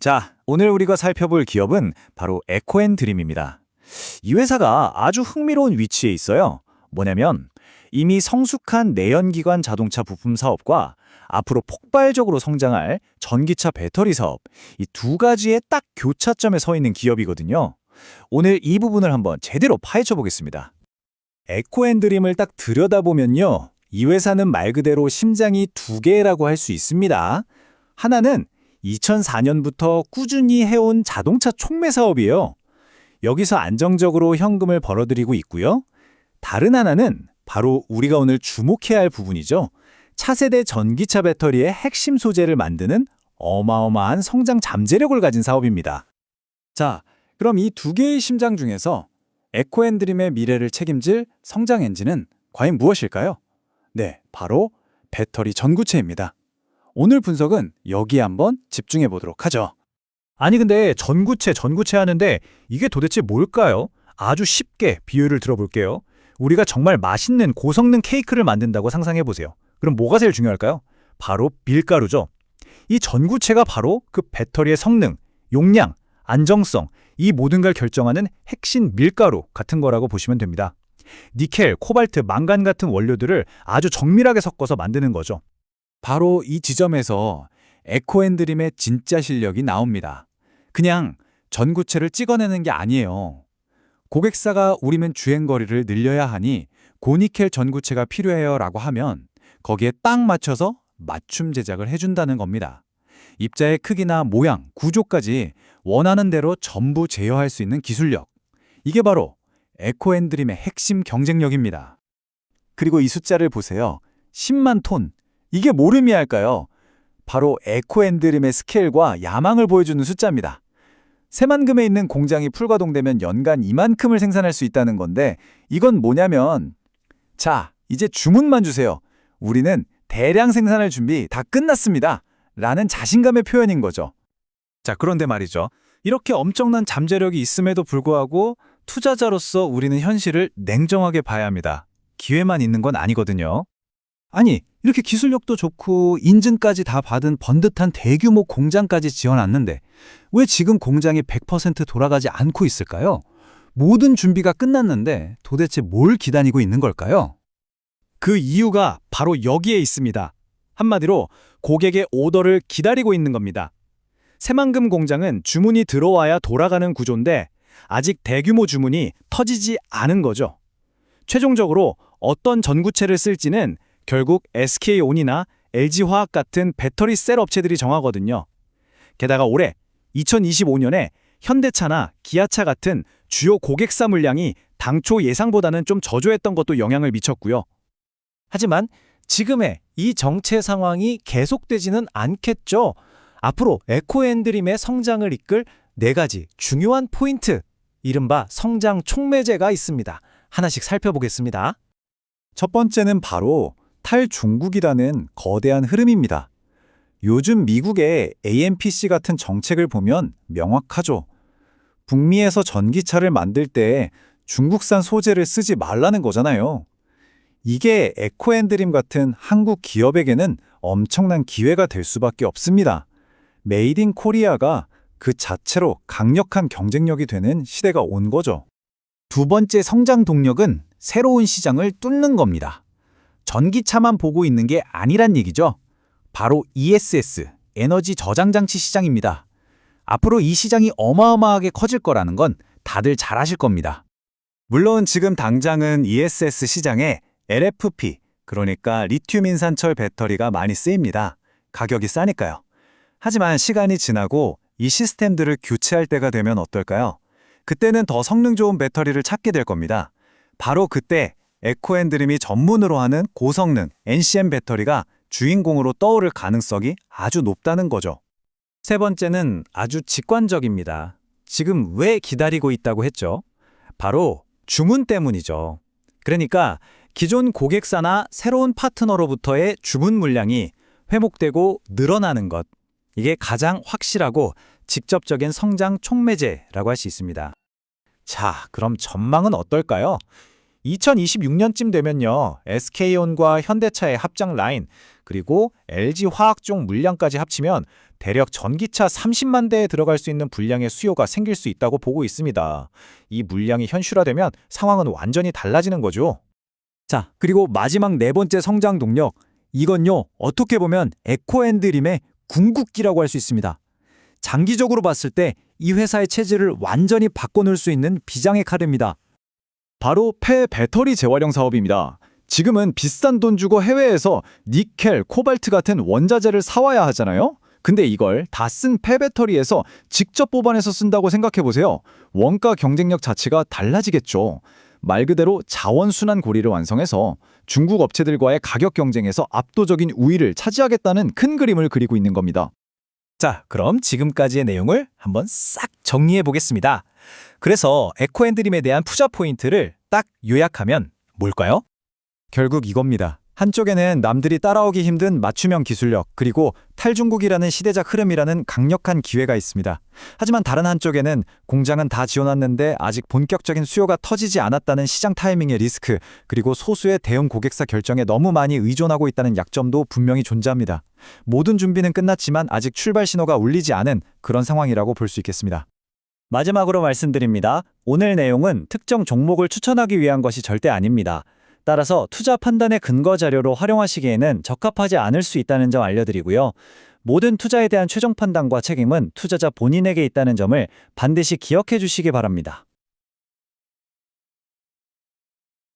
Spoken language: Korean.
자, 오늘 우리가 살펴볼 기업은 바로 에코앤드림입니다. 이 회사가 아주 흥미로운 위치에 있어요. 뭐냐면 이미 성숙한 내연기관 자동차 부품 사업과 앞으로 폭발적으로 성장할 전기차 배터리 사업, 이 두 가지의 딱 교차점에 서 있는 기업이거든요. 오늘 이 부분을 한번 제대로 파헤쳐 보겠습니다. 에코앤드림을 딱 들여다보면요. 이 회사는 말 그대로 심장이 두 개라고 할 수 있습니다. 하나는 2004년부터 꾸준히 해온 자동차 촉매 사업이에요. 여기서 안정적으로 현금을 벌어들이고 있고요. 다른 하나는 바로 우리가 오늘 주목해야 할 부분이죠. 차세대 전기차 배터리의 핵심 소재를 만드는 어마어마한 성장 잠재력을 가진 사업입니다. 자, 그럼 이 두 개의 심장 중에서 에코앤드림의 미래를 책임질 성장 엔진은 과연 무엇일까요? 네, 바로 배터리 전구체입니다. 오늘 분석은 여기에 한번 집중해 보도록 하죠. 아니 근데 전구체 하는데 이게 도대체 뭘까요? 아주 쉽게 비유를 들어볼게요. 우리가 정말 맛있는 고성능 케이크를 만든다고 상상해 보세요. 그럼 뭐가 제일 중요할까요? 바로 밀가루죠. 이 전구체가 바로 그 배터리의 성능, 용량, 안정성, 이 모든 걸 결정하는 핵심 밀가루 같은 거라고 보시면 됩니다. 니켈, 코발트, 망간 같은 원료들을 아주 정밀하게 섞어서 만드는 거죠. 바로 이 지점에서 에코앤드림의 진짜 실력이 나옵니다. 그냥 전구체를 찍어내는 게 아니에요. 고객사가 우리는 주행거리를 늘려야 하니 고니켈 전구체가 필요해요 라고 하면 거기에 딱 맞춰서 맞춤 제작을 해준다는 겁니다. 입자의 크기나 모양, 구조까지 원하는 대로 전부 제어할 수 있는 기술력. 이게 바로 에코앤드림의 핵심 경쟁력입니다. 그리고 이 숫자를 보세요. 10만 톤. 이게 뭘 의미할까요? 바로 에코앤드림의 스케일과 야망을 보여주는 숫자입니다. 새만금에 있는 공장이 풀가동되면 연간 이만큼을 생산할 수 있다는 건데 이건 뭐냐면 자, 이제 주문만 주세요. 우리는 대량 생산할 준비 다 끝났습니다. 라는 자신감의 표현인 거죠. 자, 그런데 말이죠. 이렇게 엄청난 잠재력이 있음에도 불구하고 투자자로서 우리는 현실을 냉정하게 봐야 합니다. 기회만 있는 건 아니거든요. 아니, 이렇게 기술력도 좋고 인증까지 다 받은 번듯한 대규모 공장까지 지어놨는데 왜 지금 공장이 100% 돌아가지 않고 있을까요? 모든 준비가 끝났는데 도대체 뭘 기다리고 있는 걸까요? 그 이유가 바로 여기에 있습니다. 한마디로 고객의 오더를 기다리고 있는 겁니다. 새만금 공장은 주문이 들어와야 돌아가는 구조인데 아직 대규모 주문이 터지지 않은 거죠. 최종적으로 어떤 전구체를 쓸지는 결국 SK온이나 LG화학 같은 배터리 셀 업체들이 정하거든요. 게다가 올해 2025년에 현대차나 기아차 같은 주요 고객사 물량이 당초 예상보다는 좀 저조했던 것도 영향을 미쳤고요. 하지만 지금의 이 정체 상황이 계속되지는 않겠죠. 앞으로 에코앤드림의 성장을 이끌 네 가지 중요한 포인트, 이른바 성장 촉매제가 있습니다. 하나씩 살펴보겠습니다. 첫 번째는 바로 탈중국이라는 거대한 흐름입니다. 요즘 미국의 AMPC 같은 정책을 보면 명확하죠. 북미에서 전기차를 만들 때 중국산 소재를 쓰지 말라는 거잖아요. 이게 에코앤드림 같은 한국 기업에게는 엄청난 기회가 될 수밖에 없습니다. 메이드 인 코리아가 그 자체로 강력한 경쟁력이 되는 시대가 온 거죠. 두 번째 성장 동력은 새로운 시장을 뚫는 겁니다. 전기차만 보고 있는 게 아니란 얘기죠. 바로 ESS, 에너지 저장 장치 시장입니다. 앞으로 이 시장이 어마어마하게 커질 거라는 건 다들 잘 아실 겁니다. 물론 지금 당장은 ESS 시장에 LFP, 그러니까 리튬 인산철 배터리가 많이 쓰입니다. 가격이 싸니까요. 하지만 시간이 지나고 이 시스템들을 교체할 때가 되면 어떨까요? 그때는 더 성능 좋은 배터리를 찾게 될 겁니다. 바로 그때 에코앤드림이 전문으로 하는 고성능 NCM 배터리가 주인공으로 떠오를 가능성이 아주 높다는 거죠. 세 번째는 아주 직관적입니다. 지금 왜 기다리고 있다고 했죠? 바로 주문 때문이죠. 그러니까 기존 고객사나 새로운 파트너로부터의 주문 물량이 회복되고 늘어나는 것. 이게 가장 확실하고 직접적인 성장 촉매제라고 할 수 있습니다. 자, 그럼 전망은 어떨까요? 2026년쯤 되면요, SK온과 현대차의 합작 라인, 그리고 LG화학 쪽 물량까지 합치면 대략 전기차 30만 대에 들어갈 수 있는 분량의 수요가 생길 수 있다고 보고 있습니다. 이 물량이 현실화되면 상황은 완전히 달라지는 거죠. 자, 그리고 마지막 네 번째 성장 동력. 이건요, 어떻게 보면 에코앤드림의 궁극기라고 할 수 있습니다. 장기적으로 봤을 때 이 회사의 체질을 완전히 바꿔놓을 수 있는 비장의 카드입니다. 바로 폐배터리 재활용 사업입니다. 지금은 비싼 돈 주고 해외에서 니켈, 코발트 같은 원자재를 사와야 하잖아요? 근데 이걸 다 쓴 폐배터리에서 직접 뽑아내서 쓴다고 생각해보세요. 원가 경쟁력 자체가 달라지겠죠. 말 그대로 자원순환 고리를 완성해서 중국 업체들과의 가격 경쟁에서 압도적인 우위를 차지하겠다는 큰 그림을 그리고 있는 겁니다. 자, 그럼 지금까지의 내용을 한번 싹 정리해 보겠습니다. 그래서 에코앤드림에 대한 투자 포인트를 딱 요약하면 뭘까요? 결국 이겁니다. 한쪽에는 남들이 따라오기 힘든 맞춤형 기술력, 그리고 탈중국이라는 시대적 흐름이라는 강력한 기회가 있습니다. 하지만 다른 한쪽에는 공장은 다 지어놨는데 아직 본격적인 수요가 터지지 않았다는 시장 타이밍의 리스크, 그리고 소수의 대형 고객사 결정에 너무 많이 의존하고 있다는 약점도 분명히 존재합니다. 모든 준비는 끝났지만 아직 출발 신호가 울리지 않은 그런 상황이라고 볼 수 있겠습니다. 마지막으로 말씀드립니다. 오늘 내용은 특정 종목을 추천하기 위한 것이 절대 아닙니다. 따라서 투자 판단의 근거 자료로 활용하시기에는 적합하지 않을 수 있다는 점 알려드리고요. 모든 투자에 대한 최종 판단과 책임은 투자자 본인에게 있다는 점을 반드시 기억해 주시기 바랍니다.